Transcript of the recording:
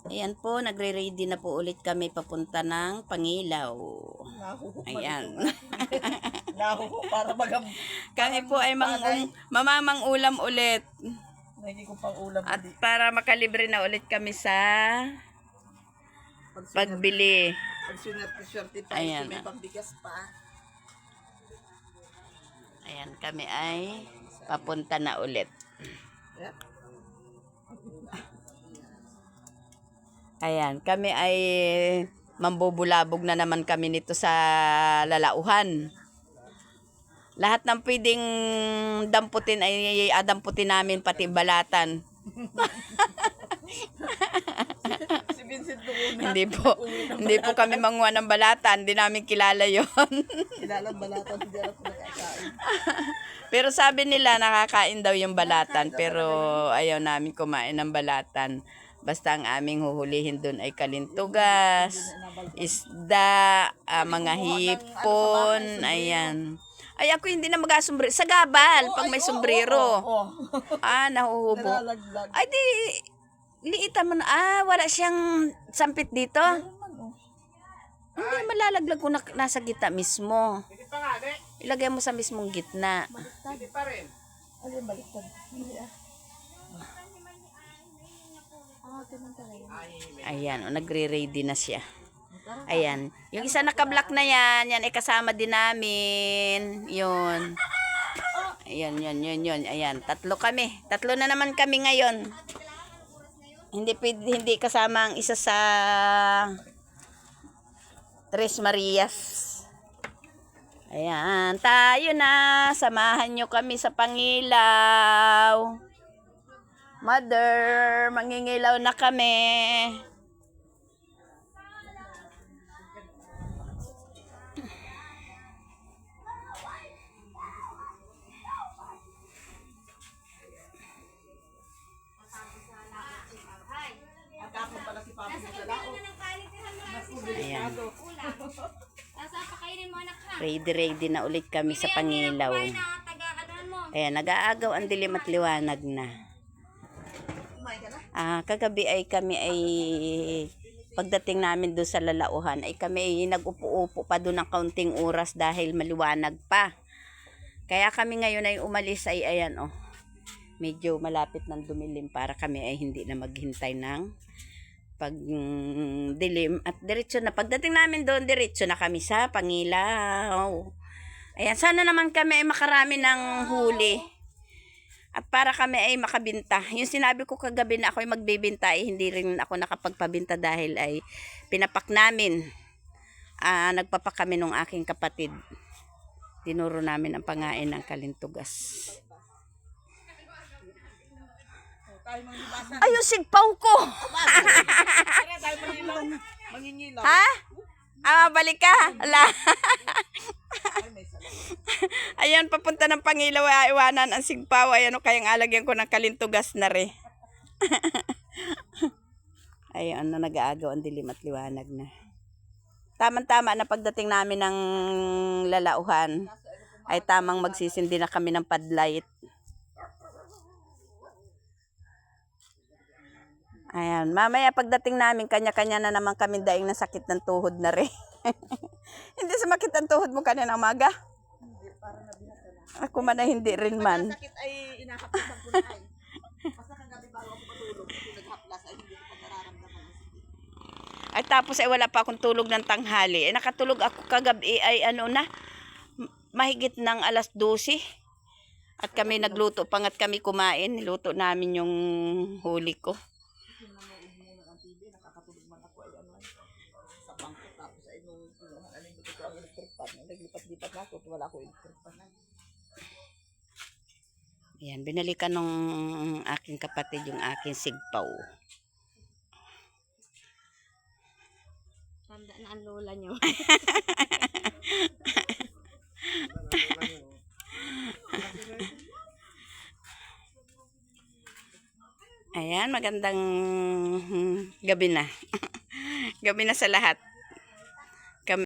Ayan po, nagre-ready na po ulit kami papunta ng Pangilaw. Ayan. Nahuho para magam. Kami po ay mamamang ulam ulit. Hindi ko pang ulam. At para makalibre na ulit kami sa pagbili. Pag swerte pa, Ayan. may pagbigas pa. Ayan, kami ay papunta na ulit. Yeah. Ayan, kami ay mambubulabog na naman kami nito sa lalauhan. Lahat ng pwedeng damputin ay adamputin namin, pati balatan. Si Vincent Luna. Hindi po kami manguha ng balatan, hindi namin kilala yon. Kilala balatan, hindi ako nakakain. Pero sabi nila nakakain daw yung balatan, pero ayaw namin kumain ng balatan. Basta ang aming huhulihin doon ay kalintugas, isda, mga hipon, ayan. Ay, ako hindi na mag-asombrero. Sa gabal, pag may sombrero. Nahuhubo. Ay, di, liitan mo na. Wala siyang sampit dito. Hindi, malalaglag ko na nasa gitna mismo. Ilagay mo sa mismong gitna. Hindi pa rin. Alin baliktad? Hindi Ayan, nagre-ready na siya. Ayan. Yung isa naka-black na yan ay kasama din namin. Yun. Ayan, yun. Ayan, tatlo kami. Tatlo na naman kami ngayon. Hindi kasama ang isa sa Tres Marias. Ayan, tayo na. Samahan nyo kami sa Pangilaw. Mother, mangingilaw na kami. Ayan. Ready na ulit kami sa Pangilaw. Ayan, nag-aagaw ang dilim at liwanag na. Kagabi ay kami ay pagdating namin doon sa lalauhan ay kami ay nag-upo-upo pa doon ng kaunting oras dahil maliwanag pa. Kaya kami ngayon ay umalis ay ayan medyo malapit ng dumilim para kami ay hindi na maghintay ng pagdilim at diretso na. Pagdating namin doon, diretso na kami sa Pangilaw. Ayan, sana naman kami ay makarami ng huli. At para kami ay makabinta. Yung sinabi ko kagabi na ako ay magbibinta ay hindi rin ako nakapagpabinta dahil ay pinapak namin. Nagpapak kami nung aking kapatid. Tinuro namin ang pangain ng kalintugas. Ay, yung sigpaw ko! Ha? Balik ka? Ala. Ayan, papunta ng Pangilaw, iwanan ang sigpaw. Ayan, kayang alagyan ko ng kalintugas na rin. Ayan, nag-aagaw ang dilim at liwanag na. Tama-tama na pagdating namin ng lalauhan, ay tamang magsisindi na kami ng padlight. Ayan, mamaya pagdating namin, kanya-kanya na naman kami daing na sakit ng tuhod na rin. Hindi sumakit ang tuhod mo kanina umaga? Hindi, para nabinata na. Ako man ay hindi rin man. Sakit ay inahaplasan ko na ay. Basta kagabi bago ako matulog, kasi naghaplas ay hindi ko pa nararamdaman ang sakit. Ay tapos ay wala pa akong tulog ng tanghali. Nakatulog ako kagabi ay mahigit ng alas 12. At kami nagluto, pangat kami kumain, niluto namin yung huli ko. Naglipat-lipat na ako, wala ako electric pan. Ayan, binalikan ng aking kapatid yung aking sigpaw. Tanda na ang lola nyo. Ayan, magandang gabi na. Gabi na sa lahat.